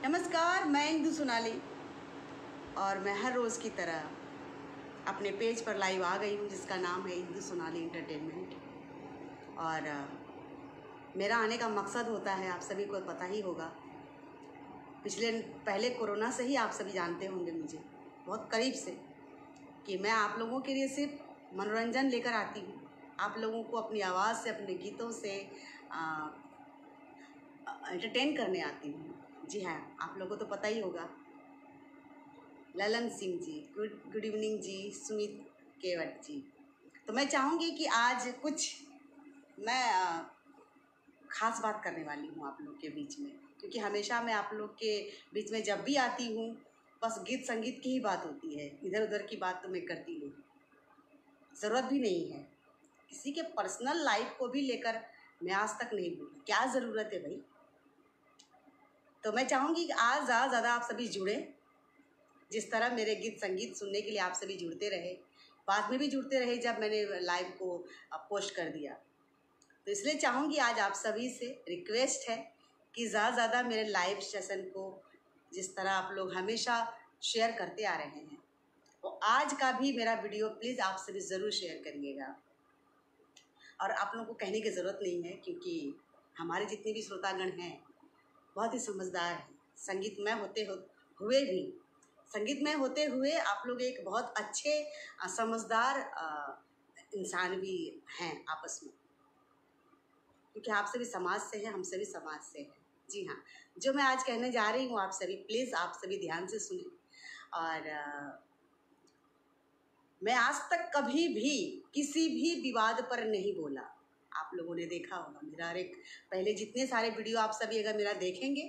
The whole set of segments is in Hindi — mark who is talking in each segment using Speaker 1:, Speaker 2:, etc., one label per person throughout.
Speaker 1: नमस्कार, मैं इंदु सोनाली और मैं हर रोज़ की तरह अपने पेज पर लाइव आ गई हूँ जिसका नाम है इंदु सोनाली एंटरटेनमेंट। और मेरा आने का मकसद होता है, आप सभी को पता ही होगा, पहले कोरोना से ही आप सभी जानते होंगे मुझे बहुत करीब से, कि मैं आप लोगों के लिए सिर्फ मनोरंजन लेकर आती हूँ। आप लोगों को अपनी आवाज़ से, अपने गीतों से एंटरटेन करने आती हूँ। जी हाँ, आप लोगों को तो पता ही होगा। ललन सिंह जी, गुड इवनिंग जी। सुमित केवट जी। तो मैं चाहूँगी कि आज कुछ मैं ख़ास बात करने वाली हूँ आप लोग के बीच में, क्योंकि हमेशा मैं आप लोग के बीच में जब भी आती हूँ बस गीत संगीत की ही बात होती है। इधर उधर की बात तो मैं करती नहीं, ज़रूरत भी नहीं है। किसी के पर्सनल लाइफ को भी लेकर मैं आज तक नहीं बोली, क्या ज़रूरत है भाई। तो मैं चाहूँगी कि आज ज़्यादा आप सभी जुड़े, जिस तरह मेरे गीत संगीत सुनने के लिए आप सभी जुड़ते रहे, बाद में भी जुड़ते रहे जब मैंने लाइव को पोस्ट कर दिया। तो इसलिए चाहूँगी आज आप सभी से रिक्वेस्ट है कि ज़्यादा मेरे लाइव सेशन को, जिस तरह आप लोग हमेशा शेयर करते आ रहे हैं, तो आज का भी मेरा वीडियो प्लीज़ आप सभी ज़रूर शेयर करिएगा। और आप लोगों को कहने की ज़रूरत नहीं है, क्योंकि हमारे जितने भी श्रोतागण हैं बहुत ही समझदार हैं। संगीतमय होते हुए आप लोग एक बहुत अच्छे समझदार इंसान भी हैं आपस में, क्योंकि आप सभी समाज से हैं, हम सभी समाज से हैं। जी हाँ, जो मैं आज कहने जा रही हूँ आप सभी प्लीज़ आप सभी ध्यान से सुने। और मैं आज तक कभी भी किसी भी विवाद पर नहीं बोला। आप लोगों ने देखा होगा मेरा हर एक पहले जितने सारे वीडियो आप सभी अगर मेरा देखेंगे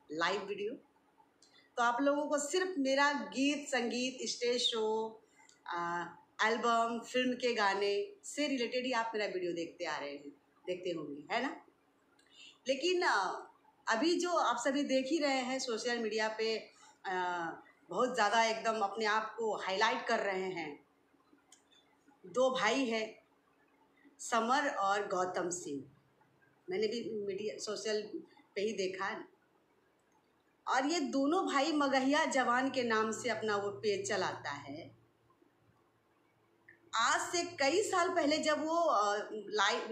Speaker 1: लाइव वीडियो, तो आप लोगों को सिर्फ मेरा गीत संगीत, स्टेज शो, एल्बम, फिल्म के गाने से रिलेटेड ही आप मेरा वीडियो देखते होंगे, है ना। लेकिन अभी जो आप सभी देख ही रहे हैं सोशल मीडिया पे, बहुत ज़्यादा एकदम अपने आप को हाईलाइट कर रहे हैं। दो भाई हैं, समर और गौतम सिंह। मैंने भी मीडिया सोशल पे ही देखा, और ये दोनों भाई मगहिया जवान के नाम से अपना वो पेज चलाता है। आज से कई साल पहले जब वो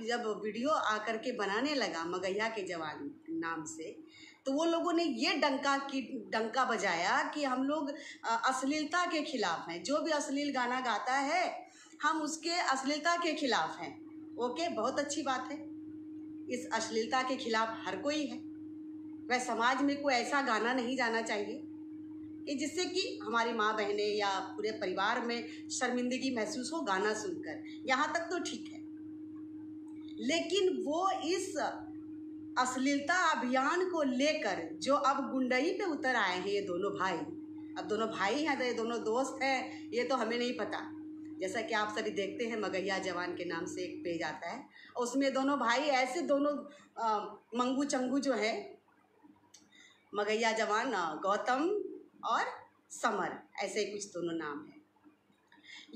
Speaker 1: जब वीडियो आकर के बनाने लगा मगहिया के जवान नाम से, तो वो लोगों ने ये डंका बजाया कि हम लोग अश्लीलता के खिलाफ हैं। जो भी अश्लील गाना गाता है हम उसके अश्लीलता के खिलाफ हैं। ओके, बहुत अच्छी बात है। इस अश्लीलता के खिलाफ हर कोई है। वह समाज में कोई ऐसा गाना नहीं जाना चाहिए कि जिससे कि हमारी माँ बहनें या पूरे परिवार में शर्मिंदगी महसूस हो गाना सुनकर। यहाँ तक तो ठीक है, लेकिन वो इस अश्लीलता अभियान को लेकर जो अब गुंडई पे उतर आए हैं ये दोनों भाई। अब दोनों भाई हैं तो ये दोनों दोस्त हैं, ये तो हमें नहीं पता। जैसा कि आप सभी देखते हैं मगहिया जवान के नाम से एक पेज आता है, और उसमें दोनों भाई ऐसे दोनों मंगू चंगू जो है, मगहिया जवान गौतम और समर, ऐसे कुछ दोनों नाम है।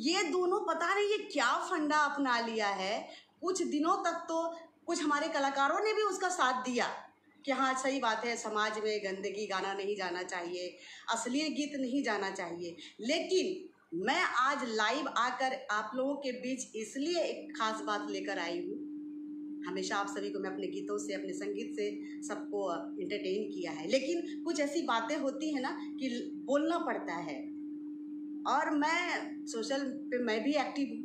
Speaker 1: ये दोनों पता नहीं ये क्या फंडा अपना लिया है। कुछ दिनों तक तो कुछ हमारे कलाकारों ने भी उसका साथ दिया कि हाँ सही बात है, समाज में गंदगी गाना नहीं जाना चाहिए, अश्लील गीत नहीं जाना चाहिए। लेकिन मैं आज लाइव आकर आप लोगों के बीच इसलिए एक खास बात लेकर आई हूँ। हमेशा आप सभी को मैं अपने गीतों से, अपने संगीत से सबको एंटरटेन किया है, लेकिन कुछ ऐसी बातें होती है ना कि बोलना पड़ता है। और मैं सोशल पे मैं भी एक्टिव हूँ।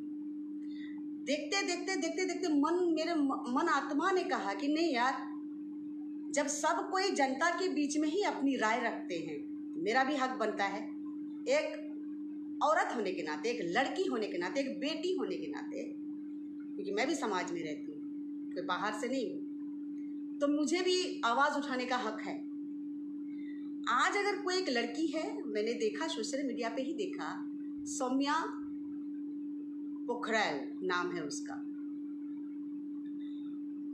Speaker 1: देखते मेरे मन आत्मा ने कहा कि नहीं यार, जब सब कोई जनता के बीच में ही अपनी राय रखते हैं, मेरा भी हक बनता है। एक औरत होने के नाते, एक लड़की होने के नाते, एक बेटी होने के नाते, क्योंकि मैं भी समाज में रहती हूँ, कोई बाहर से नहीं हूँ, तो मुझे भी आवाज़ उठाने का हक है। आज अगर कोई एक लड़की है, मैंने देखा सोशल मीडिया पे ही देखा, सौम्या पोखरल नाम है उसका,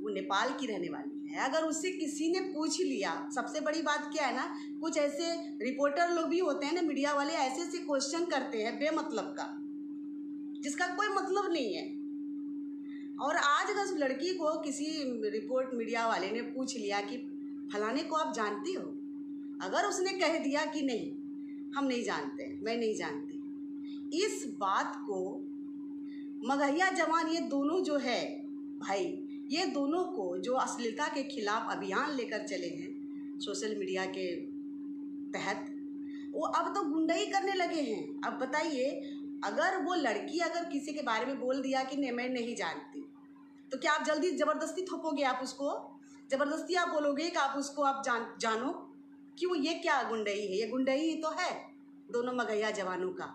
Speaker 1: वो नेपाल की रहने वाली है। अगर उससे किसी ने पूछ लिया, सबसे बड़ी बात क्या है ना, कुछ ऐसे रिपोर्टर लोग भी होते हैं ना, मीडिया वाले, ऐसे क्वेश्चन करते हैं बेमतलब का, जिसका कोई मतलब नहीं है। और आज अगर उस लड़की को किसी रिपोर्ट मीडिया वाले ने पूछ लिया कि फलाने को आप जानती हो, अगर उसने कह दिया कि नहीं हम नहीं जानते, मैं नहीं जानती, इस बात को मगहिया जवान ये दोनों जो है भाई, ये दोनों को जो अश्लीलता के खिलाफ अभियान लेकर चले हैं सोशल मीडिया के तहत, वो अब तो गुंडाई करने लगे हैं। अब बताइए, अगर वो लड़की अगर किसी के बारे में बोल दिया कि नहीं मैं नहीं जानती, तो क्या आप जल्दी ज़बरदस्ती थोपोगे? आप उसको ज़बरदस्ती आप बोलोगे कि आप उसको आप जानो? क्यों? ये क्या गुंडई है? ये गुंडई ही तो है दोनों मगहिया जवानों का।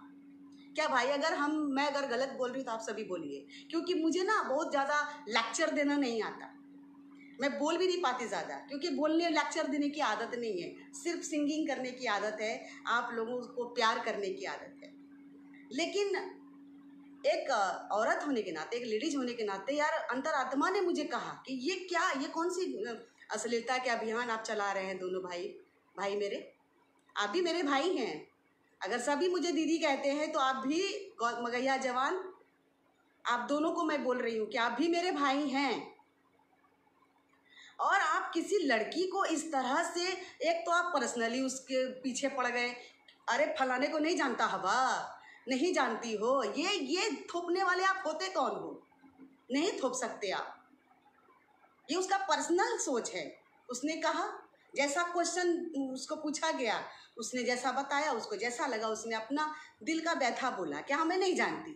Speaker 1: क्या भाई, अगर मैं अगर गलत बोल रही हूँ तो आप सभी बोलिए, क्योंकि मुझे ना बहुत ज़्यादा लेक्चर देना नहीं आता, मैं बोल भी नहीं पाती ज़्यादा, क्योंकि बोलने लेक्चर देने की आदत नहीं है, सिर्फ सिंगिंग करने की आदत है, आप लोगों को प्यार करने की आदत है। लेकिन एक औरत होने के नाते, एक लेडीज होने के नाते, यार अंतरात्मा ने मुझे कहा कि ये क्या, ये कौन सी अश्लीलता के अभियान आप चला रहे हैं दोनों भाई मेरे, आप भी मेरे भाई हैं। अगर सभी मुझे दीदी कहते हैं तो आप भी मगहिया जवान, आप दोनों को मैं बोल रही हूँ कि आप भी मेरे भाई हैं। और आप किसी लड़की को इस तरह से, एक तो आप पर्सनली उसके पीछे पड़ गए, अरे फलाने को नहीं जानता हवा, नहीं जानती हो, ये थोपने वाले आप होते कौन हो? नहीं थोप सकते आप, ये उसका पर्सनल सोच है। उसने कहा, जैसा क्वेश्चन उसको पूछा गया, उसने जैसा बताया, उसको जैसा लगा, उसने अपना दिल का व्यथा बोला, क्या हमें नहीं जानती।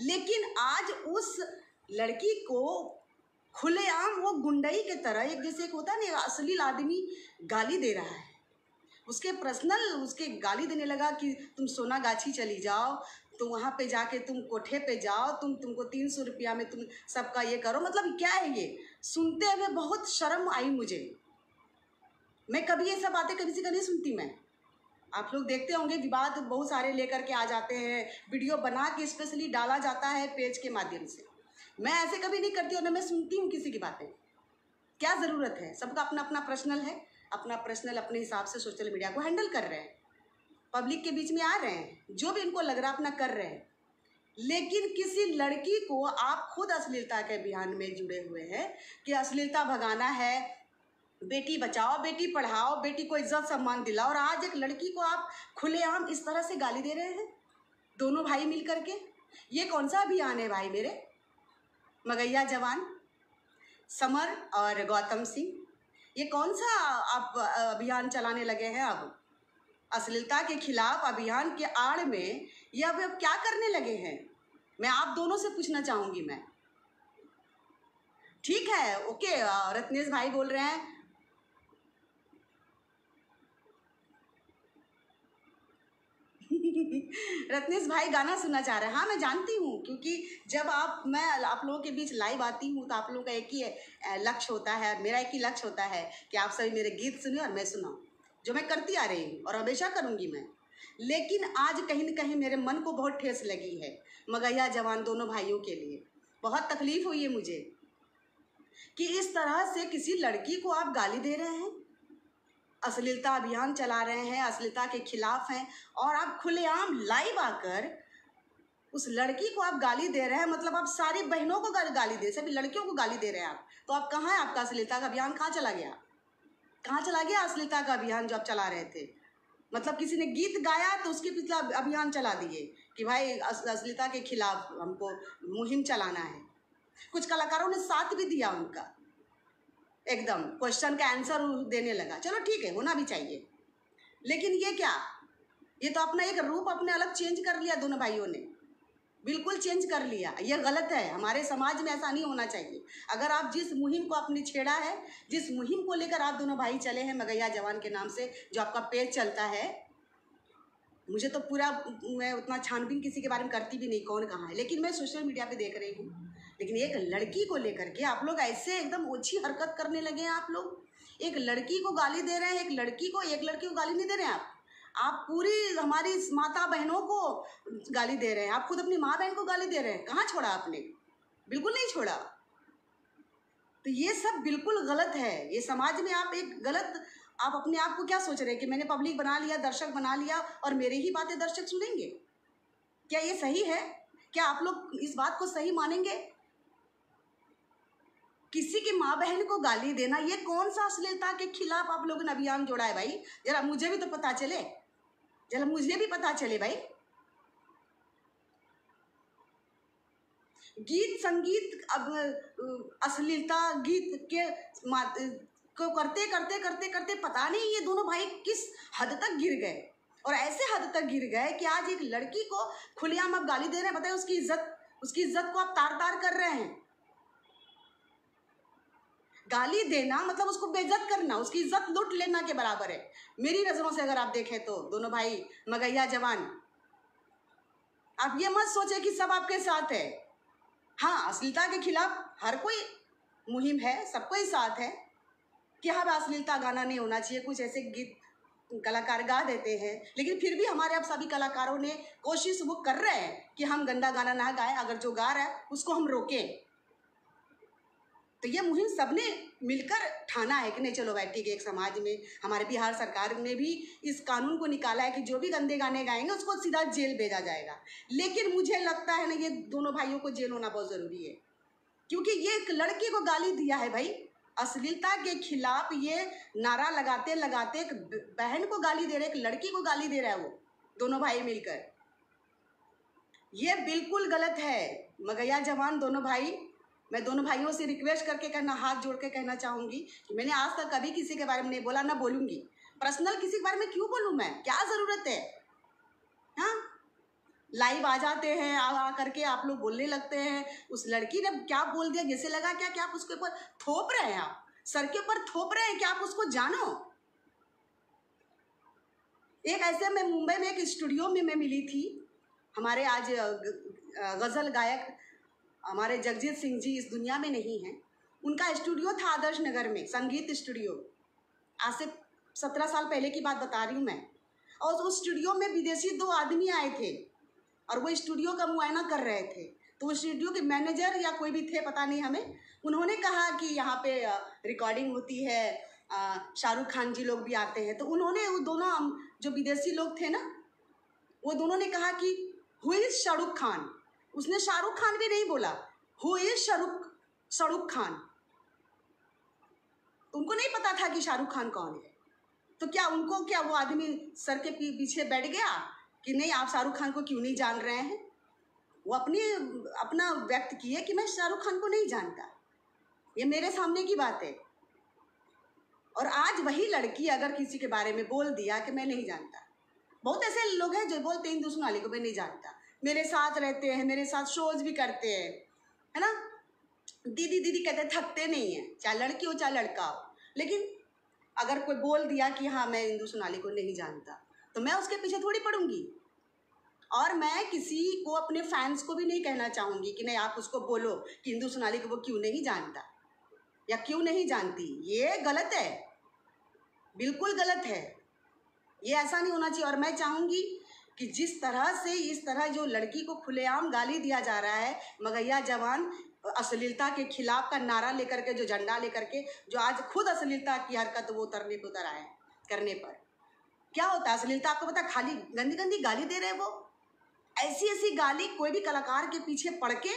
Speaker 1: लेकिन आज उस लड़की को खुलेआम वो गुंडई के तरह, एक जैसे एक होता है ना अश्लील आदमी गाली दे रहा है, उसके पर्सनल उसके गाली देने लगा कि तुम सोनागाछी चली जाओ, तुम वहाँ पे जाके तुम कोठे पे जाओ, तुमको 300 रुपया में तुम सबका ये करो। मतलब क्या है ये? सुनते हुए बहुत शर्म आई मुझे। मैं कभी ये सब बातें किसी का नहीं सुनती। मैं, आप लोग देखते होंगे विवाद बहुत सारे लेकर के आ जाते हैं, वीडियो बना के स्पेशली डाला जाता है पेज के माध्यम से। मैं ऐसे कभी नहीं करती हूँ, ना मैं सुनती हूँ किसी की बातें। क्या ज़रूरत है? सबका अपना अपना पर्सनल है, अपना पर्सनल अपने हिसाब से सोशल मीडिया को हैंडल कर रहे हैं, पब्लिक के बीच में आ रहे हैं, जो भी इनको लग रहा है अपना कर रहे हैं। लेकिन किसी लड़की को आप खुद अश्लीलता के अभियान में जुड़े हुए हैं कि अश्लीलता भगाना है, बेटी बचाओ, बेटी पढ़ाओ, बेटी को इज्जत सम्मान दिलाओ, और आज एक लड़की को आप खुलेआम इस तरह से गाली दे रहे हैं दोनों भाई मिल करके। ये कौन सा अभियान है भाई मेरे मगहिया जवान, समर और गौतम सिंह? ये कौन सा आप अभियान चलाने लगे हैं अब अश्लीलता के खिलाफ अभियान के आड़ में? ये अब क्या करने लगे हैं? मैं आप दोनों से पूछना चाहूँगी मैं। ठीक है, ओके, रत्नेश भाई बोल रहे हैं रत्नेश भाई गाना सुनना चाह रहे हैं। हाँ मैं जानती हूँ, क्योंकि जब मैं आप लोगों के बीच लाइव आती हूँ तो आप लोगों का एक ही लक्ष्य होता है, मेरा एक ही लक्ष्य होता है कि आप सभी मेरे गीत सुने और मैं सुनाऊँ, जो मैं करती आ रही हूँ और हमेशा करूँगी मैं। लेकिन आज कहीं न कहीं मेरे मन को बहुत ठेस लगी है मगहिया जवान दोनों भाइयों के लिए। बहुत तकलीफ़ हुई है मुझे कि इस तरह से किसी लड़की को आप गाली दे रहे हैं, अश्लीलता अभियान चला रहे हैं, अश्लीलता के खिलाफ हैं, और आप खुलेआम लाइव आकर उस लड़की को आप गाली दे रहे हैं। मतलब आप सारी बहनों को गाली दे, सभी लड़कियों को गाली दे रहे हैं आप। तो आप कहाँ है? आपका अश्लीलता का अभियान कहाँ चला गया? कहाँ चला गया अश्लीलता का अभियान जो आप चला रहे थे? मतलब किसी ने गीत गाया तो उसके पिछला अभियान चला दिए कि भाई अश्लीलता के खिलाफ हमको मुहिम चलाना है। कुछ कलाकारों ने साथ भी दिया उनका, एकदम क्वेश्चन का आंसर देने लगा। चलो ठीक है, होना भी चाहिए। लेकिन ये क्या, ये तो अपना एक रूप अपने अलग चेंज कर लिया दोनों भाइयों ने, बिल्कुल चेंज कर लिया। ये गलत है, हमारे समाज में ऐसा नहीं होना चाहिए। अगर आप जिस मुहिम को आपने छेड़ा है, जिस मुहिम को लेकर आप दोनों भाई चले हैं मगहिया जवान के नाम से, जो आपका पेज चलता है, मुझे तो पूरा, मैं उतना छानबीन किसी के बारे में करती भी नहीं कौन कहाँ है, लेकिन मैं सोशल मीडिया पे देख रही हूँ। लेकिन एक लड़की को लेकर के आप लोग ऐसे एकदम ओछी हरकत करने लगे हैं। आप लोग एक लड़की को गाली दे रहे हैं, एक लड़की को गाली नहीं दे रहे हैं आप पूरी हमारी माता बहनों को गाली दे रहे हैं। आप खुद अपनी माँ बहन को गाली दे रहे हैं। कहाँ छोड़ा आपने? बिल्कुल नहीं छोड़ा। तो ये सब बिल्कुल गलत है। ये समाज में आप एक गलत, आप अपने आप को क्या सोच रहे हैं कि मैंने पब्लिक बना लिया, दर्शक बना लिया और मेरे ही बातें दर्शक सुनेंगे? क्या ये सही है? क्या आप लोग इस बात को सही मानेंगे? किसी की माँ बहन को गाली देना, ये कौन सा अश्लीलता के खिलाफ आप लोगों ने अभियान जोड़ा है भाई? जरा मुझे भी तो पता चले, जरा मुझे भी पता चले भाई। गीत संगीत, अब अश्लीलता गीत के को करते करते करते करते पता नहीं ये दोनों भाई किस हद तक गिर गए, और ऐसे हद तक गिर गए कि आज एक लड़की को खुलेआम आप गाली दे रहे हैं। बताइए, उसकी इज्जत को आप तार तार कर रहे हैं। गाली देना मतलब उसको बेइज्जत करना, उसकी इज्जत लूट लेना के बराबर है मेरी नजरों से। अगर आप देखें तो दोनों भाई मगैया जवान, आप ये मत सोचे कि सब आपके साथ है। हाँ, अश्लीलता के खिलाफ हर कोई मुहिम है, सबको ही साथ है कि हाँ अश्लीलता गाना नहीं होना चाहिए। कुछ ऐसे गीत कलाकार गा देते हैं, लेकिन फिर भी हमारे अब सभी कलाकारों ने कोशिश वो कर रहे हैं कि हम गंदा गाना ना गाएं, अगर जो गा रहा है उसको हम रोकें। तो ये मुहिम सबने मिलकर ठाना है कि नहीं चलो भाई ठीक है, एक समाज में हमारे बिहार सरकार ने भी इस कानून को निकाला है कि जो भी गंदे गाने गाएंगे उसको सीधा जेल भेजा जाएगा। लेकिन मुझे लगता है ना, ये दोनों भाइयों को जेल होना बहुत ज़रूरी है, क्योंकि ये एक लड़की को गाली दिया है भाई। अश्लीलता के खिलाफ ये नारा लगाते लगाते एक बहन को गाली दे रहे, एक लड़की को गाली दे रहा है वो दोनों भाई मिलकर। ये बिल्कुल गलत है। मगैया जवान दोनों भाई, मैं दोनों भाइयों से रिक्वेस्ट करके कहना, हाथ जोड़ के कहना चाहूँगी कि मैंने आज तक कभी किसी के बारे में नहीं बोला, ना बोलूँगी। पर्सनल किसी के बारे में क्यों बोलूँ मैं, क्या ज़रूरत है? हाँ, लाइव आ जाते हैं, आ करके आप लोग बोलने लगते हैं उस लड़की ने क्या बोल दिया, जैसे लगा क्या कि आप उसके ऊपर थोप रहे हैं, आप सर के ऊपर थोप रहे हैं कि आप उसको जानो। एक ऐसे में मुंबई में एक स्टूडियो में मैं मिली थी, हमारे आज गज़ल गायक हमारे जगजीत सिंह जी इस दुनिया में नहीं हैं, उनका स्टूडियो था आदर्श नगर में, संगीत स्टूडियो। आज से 17 साल पहले की बात बता रही हूँ मैं। और उस स्टूडियो में विदेशी 2 आदमी आए थे और वो स्टूडियो का मुआयना कर रहे थे। तो वो स्टूडियो के मैनेजर या कोई भी थे, पता नहीं हमें, उन्होंने कहा कि यहाँ पे रिकॉर्डिंग होती है, शाहरुख खान जी लोग भी आते हैं। तो उन्होंने वो दोनों जो विदेशी लोग थे ना, वो दोनों ने कहा कि हु इज शाहरुख खान। उसने शाहरुख खान भी नहीं बोला, हु इज शाहरुख खान। उनको नहीं पता था कि शाहरुख खान कौन है। तो क्या उनको, क्या वो आदमी सर के पीछे बैठ गया कि नहीं आप शाहरुख खान को क्यों नहीं जान रहे हैं? वो अपना व्यक्त किए कि मैं शाहरुख खान को नहीं जानता। ये मेरे सामने की बात है। और आज वही लड़की अगर किसी के बारे में बोल दिया कि मैं नहीं जानता, बहुत ऐसे लोग हैं जो बोलते हैं हिंदू सोनाली को मैं नहीं जानता, मेरे साथ रहते हैं, मेरे साथ शोज भी करते हैं, है ना, दीदी दीदी कहते थकते नहीं हैं, चाहे लड़की हो चाहे लड़का हो। लेकिन अगर कोई बोल दिया कि हाँ मैं हिंदू सोनाली को नहीं जानता, तो मैं उसके पीछे थोड़ी पड़ूंगी। और मैं किसी को, अपने फैंस को भी नहीं कहना चाहूँगी कि नहीं आप उसको बोलो कि हिंदू सोनाली को वो क्यों नहीं जानता या क्यों नहीं जानती। ये गलत है, बिल्कुल गलत है, ये ऐसा नहीं होना चाहिए। और मैं चाहूँगी कि जिस तरह से इस तरह जो लड़की को खुलेआम गाली दिया जा रहा है, मगैया जवान अश्लीलता के खिलाफ का नारा लेकर के, जो झंडा लेकर के, जो आज खुद अश्लीलता की हरकत वो उतरने पे उतर आए करने पर क्या होता है? अश्लीलता आपको पता, खाली गंदी गंदी गाली दे रहे हैं वो, ऐसी ऐसी गाली कोई भी कलाकार के पीछे पड़ के,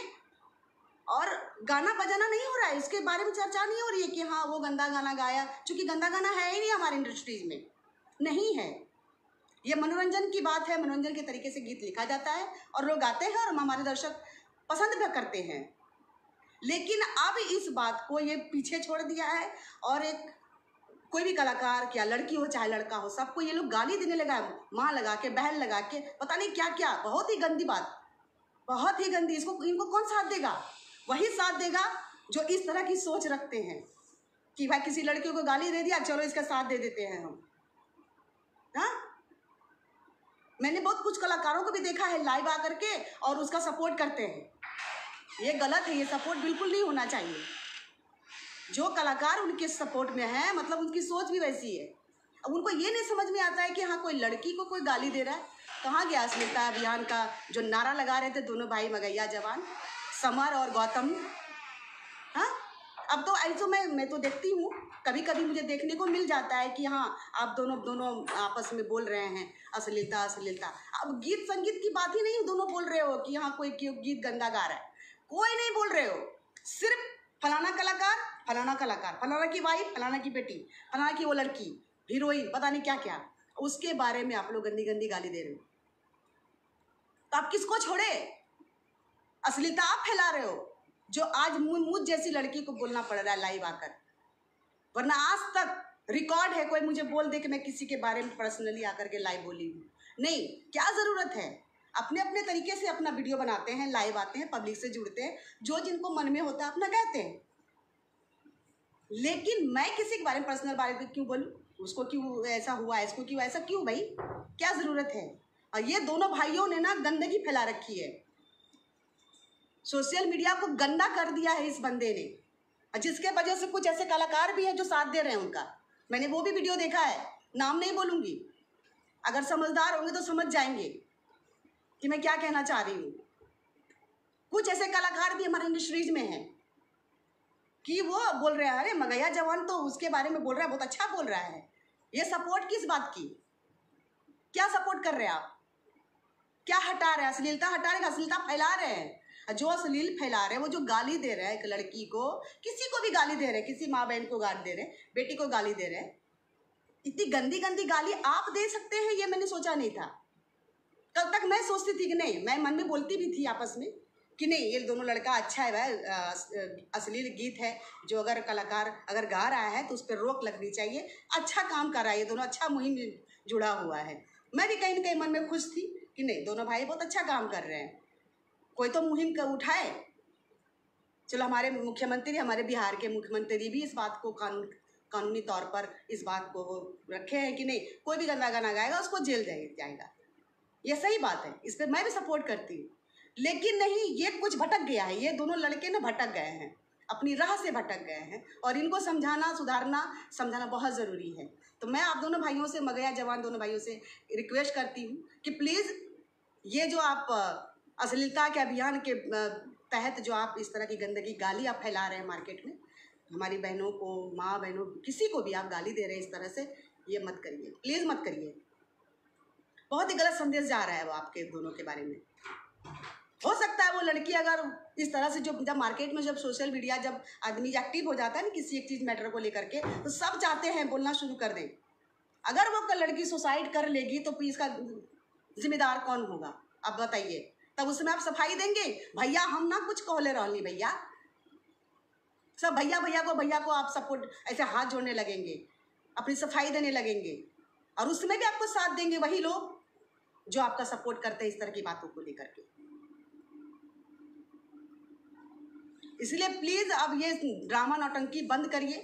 Speaker 1: और गाना बजाना नहीं हो रहा है, इसके बारे में चर्चा नहीं हो रही है कि हाँ वो गंदा गाना गाया, क्योंकि गंदा गाना है ही नहीं हमारे इंडस्ट्रीज में, नहीं है। ये मनोरंजन की बात है, मनोरंजन के तरीके से गीत लिखा जाता है और लोग गाते हैं और हमारे दर्शक पसंद भी करते हैं। लेकिन अब इस बात को ये पीछे छोड़ दिया है और एक कोई भी कलाकार, क्या लड़की हो चाहे लड़का हो, सबको ये लोग गाली देने लगा है, माँ लगा के, बहन लगा के, पता नहीं क्या क्या। बहुत ही गंदी बात, बहुत ही गंदी। इनको कौन साथ देगा? वही साथ देगा जो इस तरह की सोच रखते हैं कि भाई किसी लड़की को गाली दे दिया, चलो इसका साथ दे देते हैं हम। हाँ, मैंने बहुत कुछ कलाकारों को भी देखा है लाइव आकर के और उसका सपोर्ट करते हैं। ये गलत है, ये सपोर्ट बिल्कुल नहीं होना चाहिए। जो कलाकार उनके सपोर्ट में है, मतलब उनकी सोच भी वैसी है। अब उनको ये नहीं समझ में आता है कि हाँ कोई लड़की को कोई गाली दे रहा है। कहाँ गया अश्लीलता अभियान का जो नारा लगा रहे थे दोनों भाई मगैया जवान, समर और गौतम? हाँ, अब तो ऐसे मैं तो देखती हूँ, कभी कभी मुझे देखने को मिल जाता है कि हाँ आप दोनों आपस में बोल रहे हैं अश्लीलता अश्लीलता। अब गीत संगीत की बात ही नहीं, दोनों बोल रहे हो कि हाँ कोई गीत गंदा गा रहा है, कोई नहीं बोल रहे हो। सिर्फ फलाना कलाकार, फलाना की वाइफ, फलाना की बेटी, फलाना की वो लड़की, हीरोइन, पता नहीं क्या क्या, उसके बारे में आप लोग गंदी गंदी गाली दे रहे हो। तो आप किसको छोड़े? अश्लीलता आप फैला रहे हो, जो आज मुझ जैसी लड़की को बोलना पड़ रहा है लाइव आकर। वरना आज तक रिकॉर्ड है, कोई मुझे बोल दे कि मैं किसी के बारे में पर्सनली आकर के लाइव बोली हूँ, नहीं। क्या ज़रूरत है? अपने अपने तरीके से अपना वीडियो बनाते हैं, लाइव आते हैं, पब्लिक से जुड़ते हैं, जो जिनको मन में होता है अपना कहते हैं। लेकिन मैं किसी के बारे में पर्सनल बारे में क्यों बोलूँ? उसको क्यों ऐसा हुआ, इसको क्यों ऐसा, क्यों भाई? क्या ज़रूरत है? और ये दोनों भाइयों ने ना गंदगी फैला रखी है, सोशल मीडिया को गंदा कर दिया है इस बंदे ने, और जिसके वजह से कुछ ऐसे कलाकार भी हैं जो साथ दे रहे हैं उनका। मैंने वो भी वीडियो देखा है, नाम नहीं बोलूँगी, अगर समझदार होंगे तो समझ जाएंगे कि मैं क्या कहना चाह रही हूँ। कुछ ऐसे कलाकार भी हमारे इंडस्ट्रीज में हैं कि वो बोल रहे हैं, अरे मगैया जवान तो उसके बारे में बोल रहा है, बहुत अच्छा बोल रहा है। ये सपोर्ट किस बात की? क्या सपोर्ट कर रहे हैं आप? क्या हटा रहे हैं? अश्लीलता हटा रहे हैं, अश्लीलता फैला रहे हैं। जो अश्लील फैला रहे हैं, वो जो गाली दे रहे हैं एक लड़की को, किसी को भी गाली दे रहे हैं, किसी माँ बहन को गाली दे रहे हैं, बेटी को गाली दे रहे हैं, इतनी गंदी गंदी गाली आप दे सकते हैं, ये मैंने सोचा नहीं था। कल तक मैं सोचती थी कि नहीं, मैं मन में बोलती भी थी आपस में कि नहीं, ये दोनों लड़का अच्छा है भाई, अश्लील गीत है, जो अगर कलाकार अगर गा रहा है तो उस पर रोक लगनी चाहिए, अच्छा काम कर रहा है, ये दोनों अच्छा मुहिम जुड़ा हुआ है। मैं भी कहीं ना कहीं मन में खुश थी कि नहीं, दोनों भाई बहुत अच्छा काम कर रहे हैं, कोई तो मुहिम का उठाए। चलो, हमारे मुख्यमंत्री, हमारे बिहार के मुख्यमंत्री भी इस बात को कानूनी तौर पर इस बात को रखे हैं कि नहीं, कोई भी गंदा गाना गाएगा उसको जेल जाएगा। ये सही बात है, इस पर मैं भी सपोर्ट करती हूँ। लेकिन नहीं, ये कुछ भटक गया है, ये दोनों लड़के ना भटक गए हैं, अपनी राह से भटक गए हैं, और इनको समझाना, सुधारना, समझाना बहुत ज़रूरी है। तो मैं आप दोनों भाइयों से, मगैया जवान दोनों भाइयों से रिक्वेस्ट करती हूँ कि प्लीज़ ये जो आप अश्लीलता के अभियान के तहत जो आप इस तरह की गंदगी गाली आप फैला रहे हैं मार्केट में, हमारी बहनों को, माँ बहनों, किसी को भी आप गाली दे रहे हैं इस तरह से, ये मत करिए, प्लीज़ मत करिए। बहुत ही गलत संदेश जा रहा है वो आपके दोनों के बारे में। हो सकता है वो लड़की अगर इस तरह से, जब मार्केट में, जब सोशल मीडिया, जब आदमी एक्टिव हो जाता है ना किसी एक चीज़ मैटर को लेकर के, तो सब चाहते हैं बोलना शुरू कर दें। अगर वो लड़की सुसाइड कर लेगी तो फिर इसका जिम्मेदार कौन होगा? आप बताइए। तब उसमें आप सफाई देंगे, भैया हम ना कुछ कहले रहनी, भैया सब भैया को आप सपोर्ट ऐसे हाथ जोड़ने लगेंगे, अपनी सफाई देने लगेंगे, और उसमें भी आपको साथ देंगे वही लोग जो आपका सपोर्ट करते हैं इस तरह की बातों को लेकर के। इसलिए प्लीज़ अब ये ड्रामा नौटंकी बंद करिए,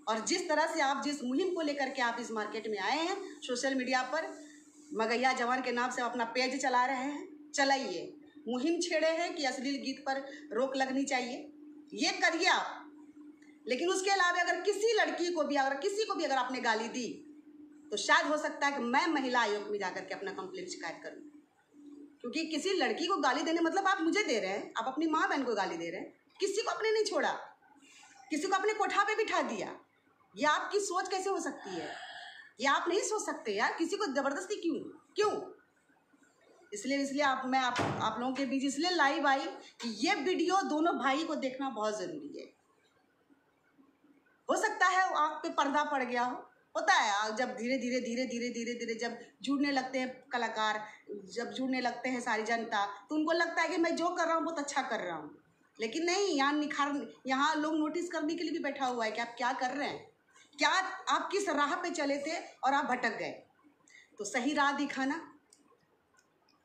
Speaker 1: और जिस तरह से आप जिस मुहिम को लेकर के आप इस मार्केट में आए हैं सोशल मीडिया पर, मगैया जवान के नाम से अपना पेज चला रहे हैं, चलाइए। मुहिम छेड़े हैं कि अश्लील गीत पर रोक लगनी चाहिए, ये करिए आप। लेकिन उसके अलावा अगर किसी लड़की को भी, अगर किसी को भी अगर आपने गाली दी, तो शायद हो सकता है कि मैं महिला आयोग में जाकर के अपना कंप्लेंट शिकायत करूं, क्योंकि किसी लड़की को गाली देने मतलब आप मुझे दे रहे हैं, आप अपनी माँ बहन को गाली दे रहे हैं, किसी को अपने नहीं छोड़ा, किसी को अपने कोठा पे बिठा दिया। ये आपकी सोच कैसे हो सकती है? ये आप नहीं सोच सकते यार, किसी को जबरदस्ती क्यों? इसलिए मैं आप लोगों के बीच इसलिए लाइव आई कि ये वीडियो दोनों भाई को देखना बहुत ज़रूरी है। हो सकता है आँख पे पर्दा पड़ गया होता है, जब धीरे धीरे जब जुड़ने लगते हैं कलाकार, जब जुड़ने लगते हैं सारी जनता, तो उनको लगता है कि मैं जो कर रहा हूँ बहुत अच्छा कर रहा हूँ। लेकिन नहीं, यहाँ लोग नोटिस करने के लिए भी बैठा हुआ है कि आप क्या कर रहे हैं, क्या आप किस राह पे चले थे और आप भटक गए। तो सही राह दिखाना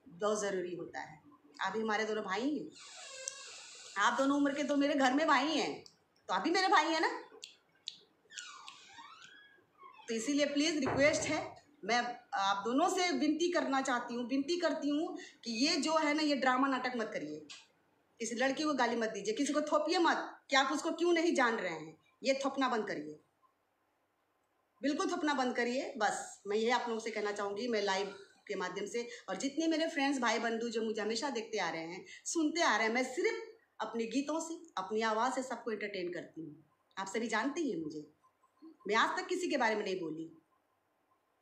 Speaker 1: बहुत ज़रूरी होता है। आप भी हमारे दोनों भाई हैं, आप दोनों उम्र के तो मेरे घर में भाई हैं, तो आप भी मेरे भाई हैं ना। तो इसीलिए प्लीज़ रिक्वेस्ट है, मैं आप दोनों से विनती करती हूँ कि ये जो है ना, ये ड्रामा नाटक मत करिए, किसी लड़की को गाली मत दीजिए, किसी को थोपिए मत कि आप उसको क्यों नहीं जान रहे हैं। ये थोपना बंद करिए, बिल्कुल थोपना बंद करिए। बस मैं ये आप लोगों से कहना चाहूँगी, मैं लाइव के माध्यम से, और जितने मेरे फ्रेंड्स, भाई बंधु जो मुझे हमेशा देखते आ रहे हैं, सुनते आ रहे हैं, मैं सिर्फ अपने गीतों से, अपनी आवाज़ से सबको एंटरटेन करती हूँ। आप सभी जानते ही हैं मुझे, मैं आज तक किसी के बारे में नहीं बोली,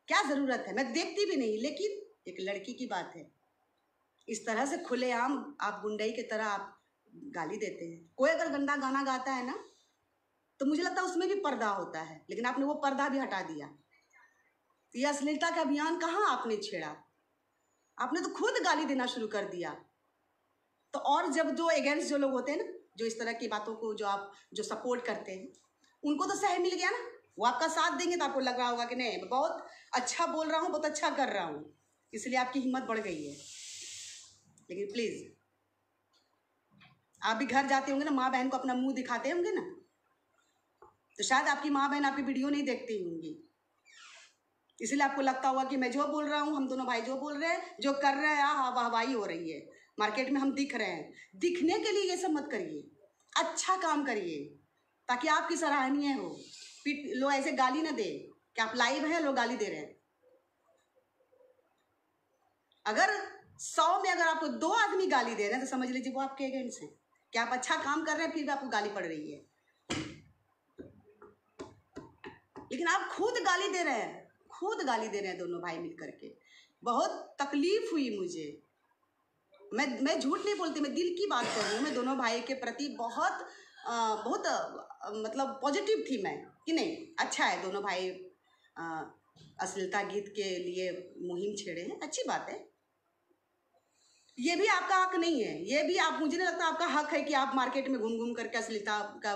Speaker 1: क्या ज़रूरत है, मैं देखती भी नहीं। लेकिन एक लड़की की बात है, इस तरह से खुलेआम आप गुंडई की तरह आप गाली देते हैं। कोई अगर गंदा गाना गाता है ना, तो मुझे लगता है उसमें भी पर्दा होता है, लेकिन आपने वो पर्दा भी हटा दिया। तो ये अश्लीलता का अभियान कहाँ आपने छेड़ा? आपने तो खुद गाली देना शुरू कर दिया। तो और जब जो अगेंस्ट जो लोग होते हैं ना, जो इस तरह की बातों को जो सपोर्ट करते हैं, उनको तो सह मिल गया ना, वो आपका साथ देंगे, तो आपको लग रहा होगा कि नहीं मैं बहुत अच्छा बोल रहा हूँ, बहुत अच्छा कर रहा हूँ, इसलिए आपकी हिम्मत बढ़ गई है। लेकिन प्लीज़ आप भी घर जाते होंगे ना, माँ बहन को अपना मुंह दिखाते होंगे ना, तो शायद आपकी माँ बहन आपकी वीडियो नहीं देखती होंगी, इसलिए आपको लगता होगा कि मैं जो बोल रहा हूँ, हम दोनों भाई जो बोल रहे हैं, जो कर रहे हैं, वाहवाही हो रही है, मार्केट में हम दिख रहे हैं। दिखने के लिए ये सब मत करिए, अच्छा काम करिए ताकि आपकी सराहनीय हो। फिर लोग ऐसे गाली ना दे कि आप लाइव हैं, लोग गाली दे रहे हैं। अगर 100 में अगर आपको 2 आदमी गाली दे रहे हैं तो समझ लीजिए वो आपके अगेंस्ट हैं, कि आप अच्छा काम कर रहे हैं फिर भी आपको गाली पड़ रही है। लेकिन आप खुद गाली दे रहे हैं, खुद गाली दे रहे हैं दोनों भाई मिल करके। बहुत तकलीफ हुई मुझे, मैं झूठ नहीं बोलती, मैं दिल की बात कर रही हूँ। मैं दोनों भाई के प्रति बहुत मतलब पॉजिटिव थी मैं, कि नहीं अच्छा है दोनों भाई अश्लीलता गीत के लिए मुहिम छेड़े हैं, अच्छी बात है। ये भी आपका हक नहीं है, ये भी आप, मुझे नहीं लगता आपका हक है कि आप मार्केट में घूम घूम करके अश्लीलता का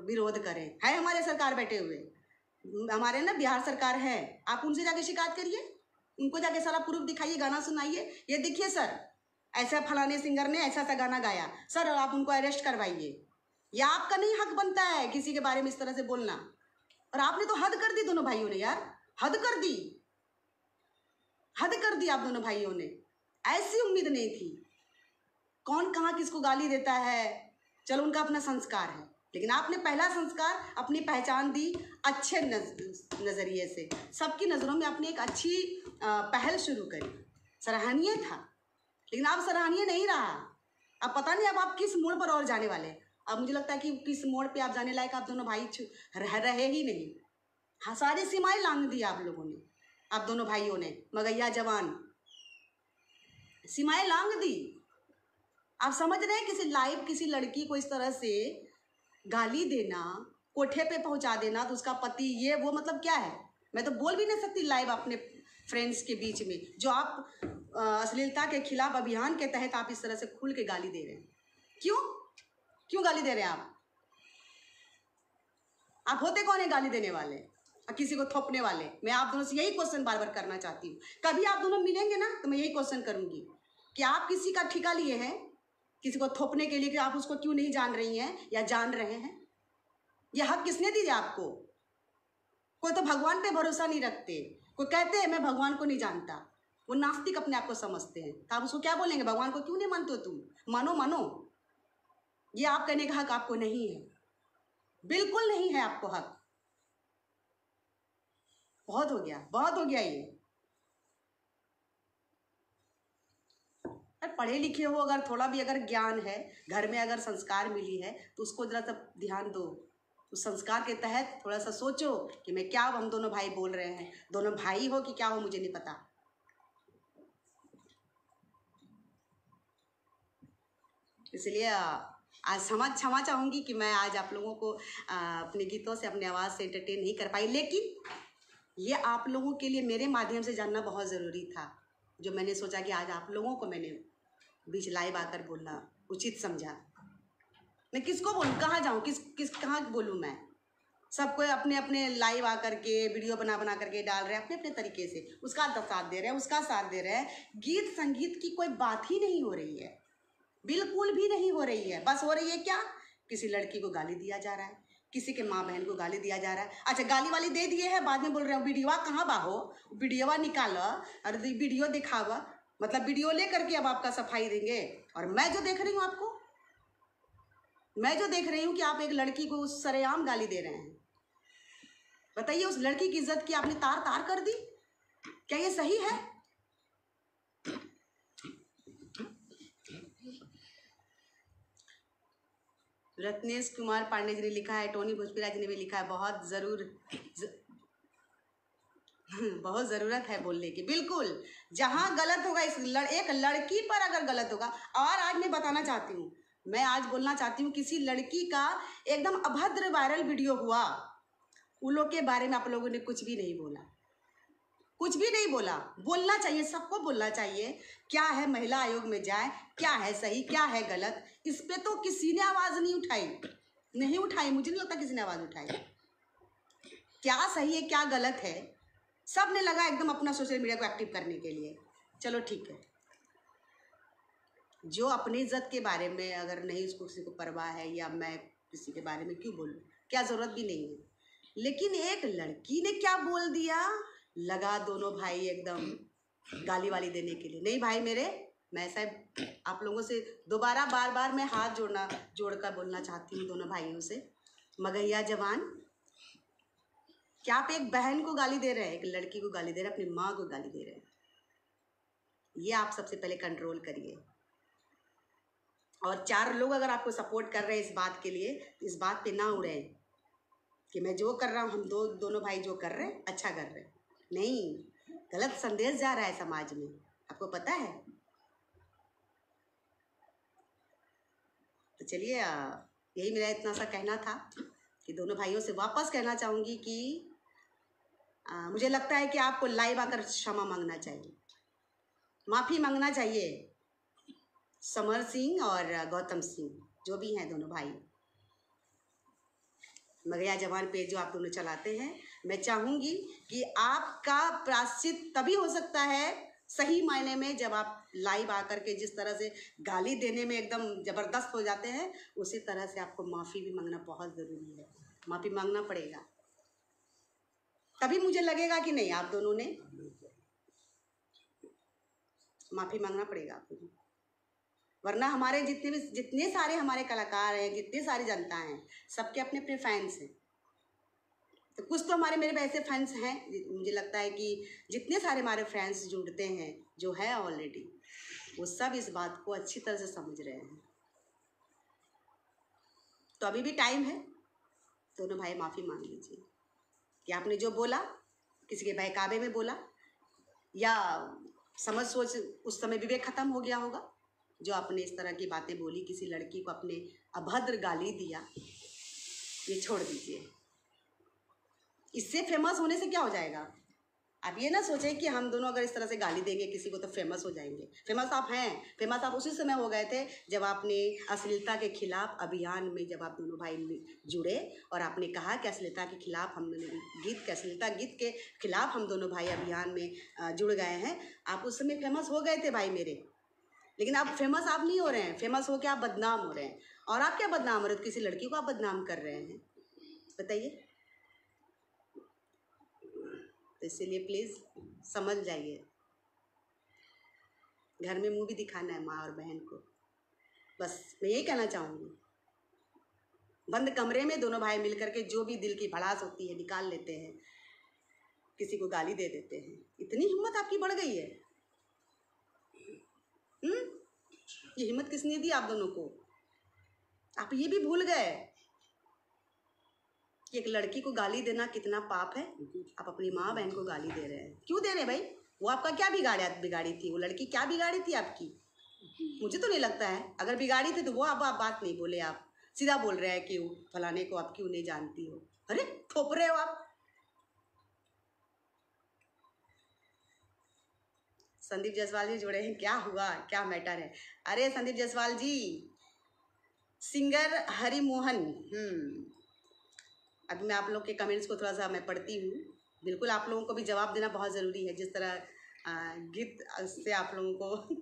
Speaker 1: विरोध करें। है हमारे सरकार बैठे हुए, हमारे ना बिहार सरकार है, आप उनसे जाके शिकायत करिए, उनको जाके सारा प्रूफ दिखाइए, गाना सुनाइए, ये देखिए सर ऐसा फलाने सिंगर ने ऐसा ऐसा गाना गाया, सर आप उनको अरेस्ट करवाइए। या आपका नहीं हक बनता है किसी के बारे में इस तरह से बोलना। और आपने तो हद कर दी दोनों भाइयों ने यार, हद कर दी, हद कर दी आप दोनों भाइयों ने। ऐसी उम्मीद नहीं थी। कौन कहाँ किसको गाली देता है, चलो उनका अपना संस्कार है, लेकिन आपने पहला संस्कार अपनी पहचान दी अच्छे नज़रिए से, सबकी नज़रों में आपने एक अच्छी पहल शुरू करी, सराहनीय था। लेकिन आप सराहनीय नहीं रहा। अब पता नहीं अब आप किस मोड़ पर और जाने वाले। अब मुझे लगता है कि किस मोड़ पे आप जाने लायक आप दोनों भाई रह रहे ही नहीं। हाँ, सारी सीमाएं लांघ दी आप लोगों ने, आप दोनों भाइयों ने, मगैया जवान सीमाएं लांघ दी। आप समझ रहे हैं किसी लाइव किसी लड़की को इस तरह से गाली देना, कोठे पे पहुंचा देना, तो उसका पति ये वो, मतलब क्या है? मैं तो बोल भी नहीं सकती लाइव अपने फ्रेंड्स के बीच में, जो आप अश्लीलता के खिलाफ अभियान के तहत आप इस तरह से खुल के गाली दे रहे हैं। क्यों गाली दे रहे हैं आप होते कौन है गाली देने वाले और किसी को थोपने वाले? मैं आप दोनों से यही क्वेश्चन बार बार करना चाहती हूँ। कभी आप दोनों मिलेंगे ना तो मैं यही क्वेश्चन करूंगी कि आप किसी का ठिका लिए हैं किसी को थोपने के लिए कि आप उसको क्यों नहीं जान रही हैं या जान रहे हैं? यह हक किसने दिया आपको? कोई तो भगवान पे भरोसा नहीं रखते, कोई कहते हैं मैं भगवान को नहीं जानता, वो नास्तिक अपने आप को समझते हैं, तो आप उसको क्या बोलेंगे? भगवान को क्यों नहीं मानते हो तुम? मानो। ये आप कहने का हक आपको नहीं है, बिल्कुल नहीं है आपको हक। बहुत हो गया ये। पढ़े लिखे हो, अगर थोड़ा भी अगर ज्ञान है, घर में अगर संस्कार मिली है, तो उसको जरा सा ध्यान दो, उस संस्कार के तहत थोड़ा सा सोचो कि मैं क्या, हम दोनों भाई बोल रहे हैं, दोनों भाई हो कि क्या हो मुझे नहीं पता। इसलिए आज क्षमा चाहूँगी कि मैं आज आप लोगों को अपने गीतों से, अपनी आवाज़ से एंटरटेन नहीं कर पाई, लेकिन ये आप लोगों के लिए मेरे माध्यम से जानना बहुत ज़रूरी था, जो मैंने सोचा कि आज आप लोगों को मैंने बीच लाइव आकर बोलना उचित समझा। मैं किसको बोलूँ, कहाँ जाऊँ, कहाँ बोलूँ? मैं सबको अपने अपने लाइव आकर के वीडियो बना करके डाल रहे हैं अपने अपने तरीके से, उसका साथ दे रहे हैं, उसका साथ दे रहे हैं। गीत संगीत की कोई बात ही नहीं हो रही है, बिल्कुल भी नहीं हो रही है। बस हो रही है क्या, किसी लड़की को गाली दिया जा रहा है, किसी के माँ बहन को गाली दिया जा रहा है। अच्छा, गाली वाली दे दिए है, बाद में बोल रहे हो वीडियोवा कहाँ बाहो, वीडियोवा निकालो, अरे वीडियो दिखावा, मतलब वीडियो ले करके अब आपका सफाई देंगे। और मैं जो देख रही हूँ आपको, मैं जो देख रही हूँ कि आप एक लड़की को सरेआम गाली दे रहे हैं। बताइए, उस लड़की की इज्जत की आपने तार तार कर दी, क्या ये सही है? रत्नेश कुमार पांडे जी ने लिखा है, टोनी भोजपुरिया जी ने भी लिखा है, बहुत ज़रूरत है बोलने की। बिल्कुल, जहाँ गलत होगा, एक लड़की पर अगर गलत होगा, और आज मैं बताना चाहती हूँ, मैं आज बोलना चाहती हूँ, किसी लड़की का एकदम अभद्र वायरल वीडियो हुआ, उन लोग के बारे में आप लोगों ने कुछ भी नहीं बोला, कुछ भी नहीं बोला। बोलना चाहिए, सबको बोलना चाहिए। क्या है, महिला आयोग में जाए, क्या है सही, क्या है गलत, इस पे तो किसी ने आवाज़ नहीं उठाई, नहीं उठाई, मुझे नहीं लगता किसी ने आवाज़ उठाई। क्या सही है, क्या गलत है, सब ने लगा एकदम अपना सोशल मीडिया को एक्टिव करने के लिए। चलो ठीक है, जो अपनी इज्जत के बारे में अगर नहीं उसको किसी को परवाह है, या मैं किसी के बारे में क्यों बोलूँ, क्या ज़रूरत भी नहीं है। लेकिन एक लड़की ने क्या बोल दिया, लगा दोनों भाई एकदम गाली वाली देने के लिए। नहीं भाई मेरे, मैं साहब आप लोगों से दोबारा बार बार मैं हाथ जोड़कर बोलना चाहती हूँ दोनों भाइयों से, मगहिया जवान, क्या आप एक बहन को गाली दे रहे हैं, एक लड़की को गाली दे रहे हैं, अपनी माँ को गाली दे रहे हैं। ये आप सबसे पहले कंट्रोल करिए। और 4 लोग अगर आपको सपोर्ट कर रहे हैं इस बात के लिए, तो इस बात पे ना उड़े कि मैं जो कर रहा हूँ, हम दोनों भाई जो कर रहे हैं अच्छा कर रहे हैं। नहीं, गलत संदेश जा रहा है समाज में, आपको पता है। तो चलिए, यही मेरा इतना सा कहना था कि दोनों भाइयों से वापस कहना चाहूँगी कि मुझे लगता है कि आपको लाइव आकर क्षमा मांगना चाहिए, माफ़ी मांगना चाहिए। समर सिंह और गौतम सिंह जो भी हैं दोनों भाई, मगहिया जवान पेज जो आप दोनों चलाते हैं, मैं चाहूँगी कि आपका प्रायश्चित तभी हो सकता है सही मायने में, जब आप लाइव आकर के जिस तरह से गाली देने में एकदम ज़बरदस्त हो जाते हैं, उसी तरह से आपको माफ़ी भी मांगना बहुत ज़रूरी है। माफ़ी मांगना पड़ेगा, तभी मुझे लगेगा कि नहीं, आप दोनों ने माफ़ी मांगना पड़ेगा आपको। वरना हमारे जितने सारे हमारे कलाकार हैं, जितने सारी जनता हैं, सबके अपने अपने फैंस हैं। तो कुछ तो मेरे ऐसे फैंस हैं, मुझे लगता है कि जितने सारे हमारे फैंस जुड़ते हैं, जो है ऑलरेडी, वो सब इस बात को अच्छी तरह से समझ रहे हैं। तो अभी भी टाइम है, दोनों भाई माफ़ी मांग लीजिए कि आपने जो बोला किसी के बहकावे में बोला, या समझ सोच उस समय विवेक खत्म हो गया होगा, जो आपने इस तरह की बातें बोली, किसी लड़की को अपने अभद्र गाली दिया, ये छोड़ दीजिए। इससे फेमस होने से क्या हो जाएगा? आप ये ना सोचें कि हम दोनों अगर इस तरह से गाली देंगे किसी को तो फेमस हो जाएंगे। फेमस आप हैं, फेमस आप उसी समय हो गए थे जब आपने अश्लीलता के खिलाफ अभियान में, जब आप दोनों भाई जुड़े और आपने कहा कि अश्लीलता के खिलाफ हम अश्लीलता गीत के खिलाफ हम दोनों भाई अभियान में जुड़ गए हैं। आप उस समय फेमस हो गए थे भाई मेरे। लेकिन अब फेमस आप नहीं हो रहे हैं, फेमस हो के आप बदनाम हो रहे हैं। और आप क्या बदनाम हो रहे हैं? किसी लड़की को आप बदनाम कर रहे हैं, बताइए। तो इसीलिए प्लीज़ समझ जाइए, घर में मुंह भी दिखाना है माँ और बहन को। बस मैं यही कहना चाहूँगी। बंद कमरे में दोनों भाई मिलकर के जो भी दिल की भड़ास होती है निकाल लेते हैं, किसी को गाली दे देते हैं। इतनी हिम्मत आपकी बढ़ गई है। ये हिम्मत किसने दी आप दोनों को? आप ये भी भूल गए कि एक लड़की को गाली देना कितना पाप है। आप अपनी माँ बहन को गाली दे रहे हैं, क्यों दे रहे हैं भाई? वो आपका क्या बिगाड़ी थी? वो लड़की क्या बिगाड़ी थी आपकी? मुझे तो नहीं लगता है। अगर बिगाड़ी थी तो वो आप बात नहीं बोले, आप सीधा बोल रहे हैं कि फलाने को आप क्यों नहीं जानती हो। अरे थोप रहे हो आप। संदीप जायसवाल जी जुड़े हैं, क्या हुआ, क्या मैटर है? अरे संदीप जायसवाल जी, सिंगर हरिमोहन, अभी मैं आप लोग के कमेंट्स को थोड़ा सा मैं पढ़ती हूँ। बिल्कुल आप लोगों को भी जवाब देना बहुत ज़रूरी है, जिस तरह गीत से आप लोगों को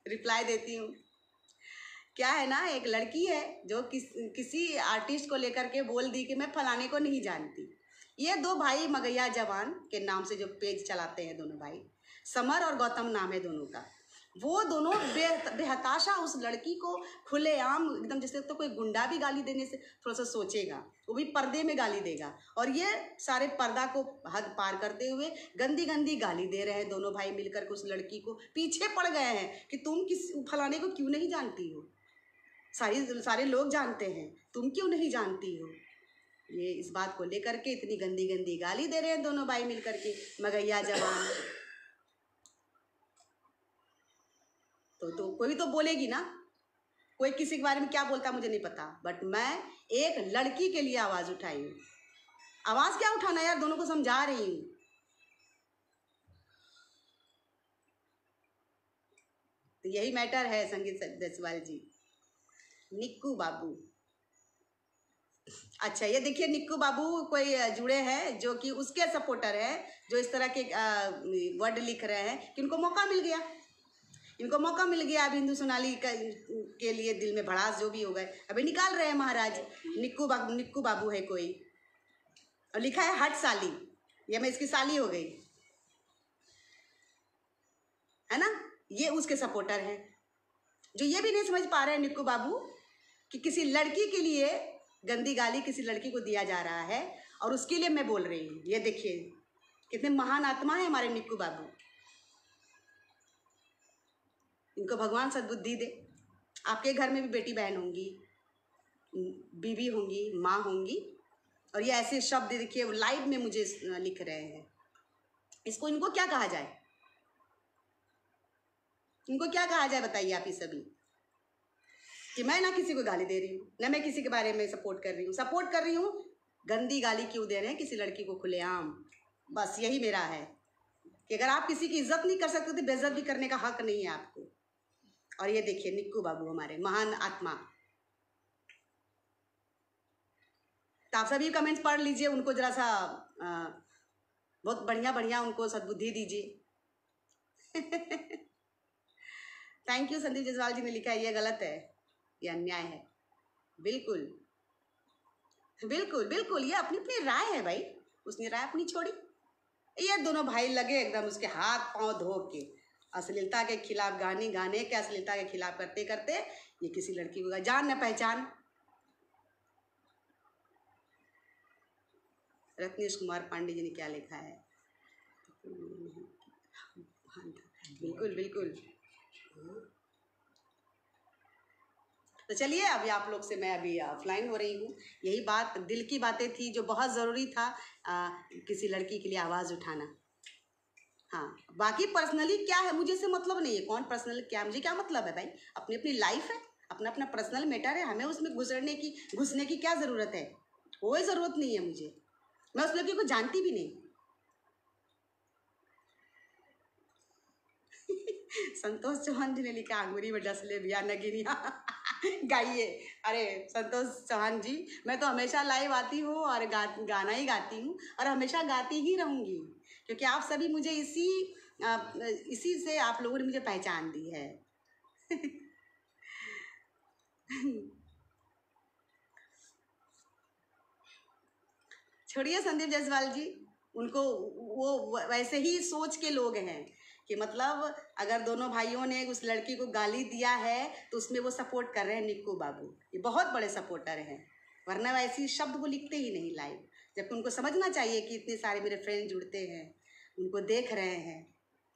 Speaker 1: रिप्लाई देती हूँ। क्या है ना, एक लड़की है जो किसी आर्टिस्ट को लेकर के बोल दी कि मैं फलाने को नहीं जानती। ये 2 भाई मगहिया जवान के नाम से जो पेज चलाते हैं, दोनों भाई, समर और गौतम नाम है दोनों का, वो दोनों बेहताशा उस लड़की को खुलेआम एकदम, जैसे तो कोई गुंडा भी गाली देने से थोड़ा सा सोचेगा, वो भी पर्दे में गाली देगा। और ये सारे पर्दा को हद पार करते हुए गंदी गंदी गाली दे रहे हैं। दोनों भाई मिलकर के उस लड़की को पीछे पड़ गए हैं कि तुम किस फलाने को क्यों नहीं जानती हो, सारे लोग जानते हैं, तुम क्यों नहीं जानती हो। ये इस बात को लेकर के इतनी गंदी गंदी गाली दे रहे हैं दोनों भाई मिलकर के, मगहिया जवान। तो कोई भी तो बोलेगी ना। कोई किसी के बारे में क्या बोलता मुझे नहीं पता, बट मैं एक लड़की के लिए आवाज़ उठाई हूँ। आवाज़ क्या उठाना यार, दोनों को समझा रही हूँ। तो यही मैटर है संगीत जायसवाल जी। निक्कू बाबू, अच्छा ये देखिए निक्कू बाबू कोई जुड़े हैं जो कि उसके सपोर्टर है, जो इस तरह के वर्ड लिख रहे हैं कि उनको मौका मिल गया, इनको मौका मिल गया। अब हिंदू सोनाली के लिए दिल में भड़ास जो भी हो गए अभी निकाल रहे हैं महाराज। निक्कू बाबू है कोई, और लिखा है हट साली, ये मैं इसकी साली हो गई है ना। ये उसके सपोर्टर हैं जो ये भी नहीं समझ पा रहे हैं निक्कू बाबू कि किसी लड़की के लिए गंदी गाली किसी लड़की को दिया जा रहा है, और उसके लिए मैं बोल रही हूँ। ये देखिए कितने महान आत्मा है हमारे निक्कू बाबू, इनको भगवान सद्बुद्धि दे। आपके घर में भी बेटी बहन होंगी, बीवी होंगी, माँ होंगी, और ये ऐसे शब्द देखिए लाइव में मुझे लिख रहे हैं। इसको इनको क्या कहा जाए, इनको क्या कहा जाए बताइए आप ही सभी, कि मैं ना किसी को गाली दे रही हूँ, ना मैं किसी के बारे में सपोर्ट कर रही हूँ। सपोर्ट कर रही हूँ, गंदी गाली क्यों दे रहे हैं किसी लड़की को खुलेआम। बस यही मेरा है कि अगर आप किसी की इज्जत नहीं कर सकते तो बेइज्जत भी करने का हक नहीं है आपको। और ये देखिए निक्कू बाबू हमारे महान आत्मा। तो आप सभी कमेंट्स पढ़ लीजिए, उनको जरा सा बहुत बढ़िया बढ़िया उनको सद्बुद्धि दीजिए। थैंक यू संदीप जायसवाल जी ने लिखा है ये गलत है, ये अन्याय है। बिल्कुल बिल्कुल बिल्कुल, ये अपनी अपनी राय है भाई, उसने राय अपनी छोड़ी। ये दोनों भाई लगे एकदम उसके हाथ पांव धो के अश्लीलता के खिलाफ गाने गाने के अश्लीलता के खिलाफ करते करते ये किसी लड़की को जान न पहचान। रत्नेश कुमार पांडे जी ने क्या लिखा है, बिल्कुल बिल्कुल। तो चलिए अभी आप लोग से मैं अभी ऑफलाइन हो रही हूँ। यही बात दिल की बातें थी जो बहुत ज़रूरी था किसी लड़की के लिए आवाज़ उठाना। हाँ बाकी पर्सनली क्या है मुझे से मतलब नहीं है, कौन पर्सनल क्या मुझे क्या मतलब है भाई, अपनी अपनी लाइफ है, अपना अपना पर्सनल मैटर है, हमें उसमें घुसने की क्या ज़रूरत है, कोई ज़रूरत नहीं है मुझे, मैं उस लड़की को जानती भी नहीं। संतोष चौहान जी ने लिखा अंगूरी में डस ले बिया नगिनिया गाइए। अरे संतोष चौहान जी, मैं तो हमेशा लाइव आती हूँ और गाना ही गाती हूँ और हमेशा गाती ही रहूँगी, क्योंकि आप सभी मुझे इसी से आप लोगों ने मुझे पहचान दी है। छोड़िए संदीप जायसवाल जी, उनको वो वैसे ही सोच के लोग हैं कि मतलब अगर दोनों भाइयों ने उस लड़की को गाली दिया है तो उसमें वो सपोर्ट कर रहे हैं निक्कू बाबू, ये बहुत बड़े सपोर्टर हैं, वरना वैसी शब्द वो लिखते ही नहीं लाइव। जबकि उनको समझना चाहिए कि इतने सारे मेरे फ्रेंड जुड़ते हैं, उनको देख रहे हैं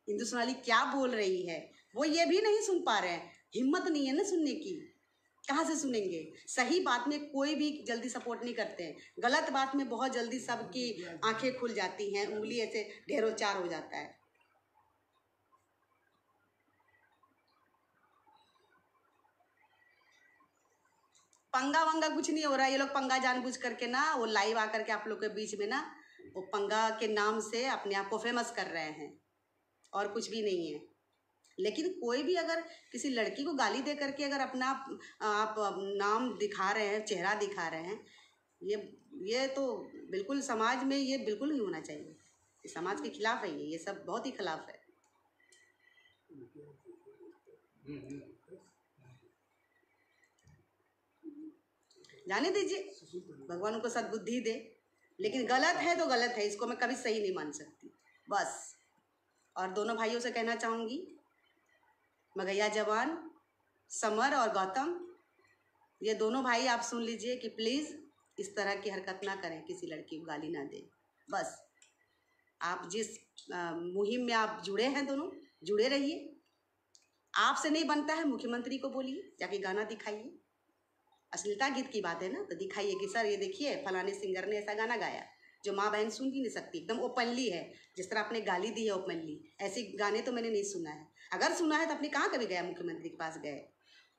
Speaker 1: हिंदू सोनाली क्या बोल रही है, वो ये भी नहीं सुन पा रहे हैं, हिम्मत नहीं है ना सुनने की, कहाँ से सुनेंगे। सही बात में कोई भी जल्दी सपोर्ट नहीं करते हैं, गलत बात में बहुत जल्दी सबकी आंखें खुल जाती हैं, उंगली ऐसे ढेरों चार हो जाता है। पंगा वंगा कुछ नहीं हो रहा है, ये लोग पंगा जानबूझ करके ना वो लाइव आकर के आप लोग के बीच में ना वो पंगा के नाम से अपने आप को फेमस कर रहे हैं, और कुछ भी नहीं है। लेकिन कोई भी अगर किसी लड़की को गाली दे करके अगर अपना आप नाम दिखा रहे हैं, चेहरा दिखा रहे हैं, ये तो बिल्कुल समाज में ये बिल्कुल नहीं होना चाहिए, ये समाज के खिलाफ है, ये सब बहुत ही खिलाफ है। जाने दीजिए, भगवान उनको सद्बुद्धि दे, लेकिन गलत है तो गलत है, इसको मैं कभी सही नहीं मान सकती बस। और दोनों भाइयों से कहना चाहूँगी, मगैया जवान समर और गौतम, ये दोनों भाई आप सुन लीजिए कि प्लीज़ इस तरह की हरकत ना करें, किसी लड़की को गाली ना दें। बस आप जिस मुहिम में आप जुड़े हैं दोनों जुड़े रहिए, आपसे नहीं बनता है मुख्यमंत्री को बोलिए, जाके गाना दिखाइए, अश्लीलता गीत की बात है ना तो दिखाइए कि सर ये देखिए फलाने सिंगर ने ऐसा गाना गाया, जो माँ बहन सुन ही नहीं सकती, एकदम ओपनली है, जिस तरह आपने गाली दी है ओपनली, ऐसे गाने तो मैंने नहीं सुना है, अगर सुना है तो अपने कहाँ कभी गया मुख्यमंत्री के पास गए,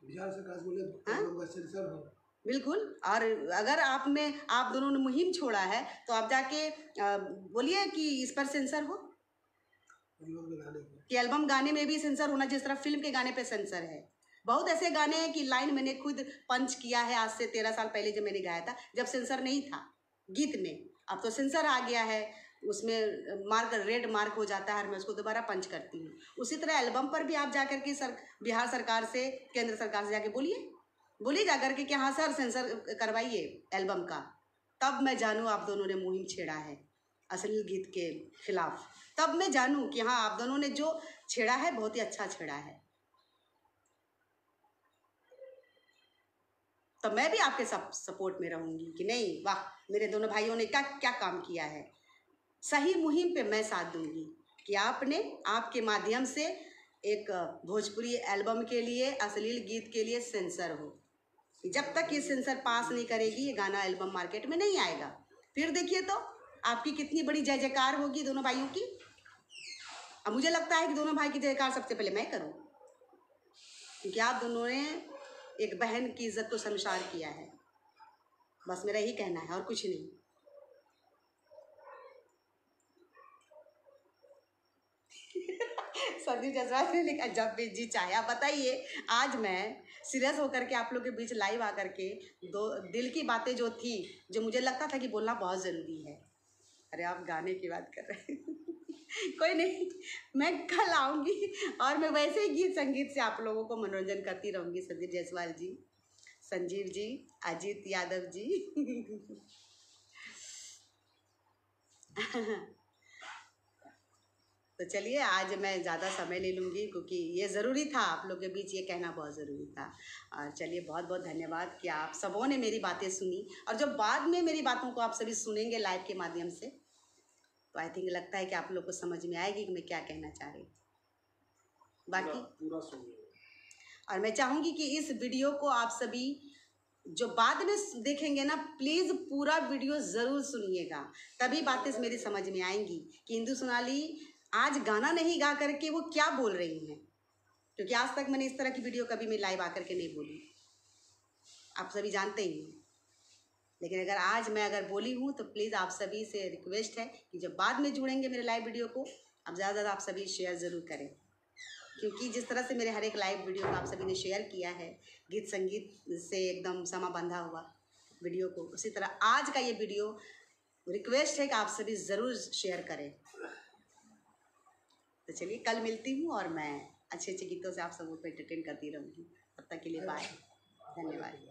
Speaker 2: बिहार सरकार बोले सेंसर हो।
Speaker 1: बिल्कुल। और अगर आप दोनों ने मुहिम छोड़ा है तो आप जाके बोलिए कि इस पर सेंसर हो, कि एल्बम गाने में भी सेंसर होना, जिस तरह फिल्म के गाने पे सेंसर है। बहुत ऐसे गाने हैं कि लाइन मैंने खुद पंच किया है आज से 13 साल पहले जब मैंने गाया था, जब सेंसर नहीं था गीत में। अब तो सेंसर आ गया है, उसमें मार्क रेड मार्क हो जाता है और मैं उसको दोबारा पंच करती हूँ। उसी तरह एल्बम पर भी आप जाकर के बिहार सरकार से, केंद्र सरकार से जाके बोलिए जाकर के कि हाँ सर सेंसर करवाइए एल्बम का। तब मैं जानूँ आप दोनों ने मुहिम छेड़ा है अश्लील गीत के खिलाफ। तब मैं जानूँ कि हाँ आप दोनों ने जो छेड़ा है बहुत ही अच्छा छेड़ा है। तो मैं भी आपके सपोर्ट में रहूँगी कि नहीं, वाह मेरे दोनों भाइयों ने क्या क्या काम किया है। सही मुहिम पे मैं साथ दूंगी कि आपके माध्यम से एक भोजपुरी एल्बम के लिए, अश्लील गीत के लिए सेंसर हो। जब तक ये सेंसर पास नहीं करेगी ये गाना एल्बम मार्केट में नहीं आएगा। फिर देखिए तो आपकी कितनी बड़ी जय जयकार होगी दोनों भाइयों की। अब मुझे लगता है कि दोनों भाई की जयकार सबसे पहले मैं करूं, क्योंकि आप दोनों ने एक बहन की इज्जत को शर्मसार किया है। बस मेरा यही कहना है और कुछ नहीं। संदीप जायसवाल ने लिखा जब भी जी चाहे। आप बताइए, आज मैं सीरियस होकर के आप लोग के बीच लाइव आकर के दो दिल की बातें जो थी, जो मुझे लगता था कि बोलना बहुत ज़रूरी है। अरे आप गाने की बात कर रहे हैं। कोई नहीं, मैं कल आऊँगी और मैं वैसे ही गीत संगीत से आप लोगों को मनोरंजन करती रहूँगी। संदीप जायसवाल जी, संजीव जी, अजीत यादव जी। तो चलिए आज मैं ज़्यादा समय ले लूँगी, क्योंकि ये ज़रूरी था, आप लोग के बीच ये कहना बहुत ज़रूरी था। और चलिए बहुत बहुत धन्यवाद कि आप सबों ने मेरी बातें सुनी, और जब बाद में मेरी बातों को आप सभी सुनेंगे लाइव के माध्यम से, तो आई थिंक लगता है कि आप लोग को समझ में आएगी कि मैं क्या कहना चाह रही थी। बाकी
Speaker 2: पूरा सुनिए।
Speaker 1: और मैं चाहूँगी कि इस वीडियो को आप सभी जो बाद में देखेंगे ना, प्लीज़ पूरा वीडियो ज़रूर सुनिएगा, तभी बातें मेरी समझ में आएंगी कि इंदु सोनाली आज गाना नहीं गा करके वो क्या बोल रही हैं। क्योंकि आज तक मैंने इस तरह की वीडियो कभी मैं लाइव आकर के नहीं बोली, आप सभी जानते ही हैं। लेकिन अगर बोली हूँ तो प्लीज़ आप सभी से रिक्वेस्ट है कि जब बाद में जुड़ेंगे मेरे लाइव वीडियो को, अब ज़्यादा से ज़्यादा आप सभी शेयर ज़रूर करें। क्योंकि जिस तरह से मेरे हर एक लाइव वीडियो को आप सभी ने शेयर किया है, गीत संगीत से एकदम समा बंधा हुआ वीडियो को, उसी तरह आज का ये वीडियो रिक्वेस्ट है कि आप सभी ज़रूर शेयर करें। तो चलिए कल मिलती हूँ और मैं अच्छे अच्छे गीतों से आप सबको एंटरटेन करती रहूँगी। तब तक के लिए बाय, धन्यवाद।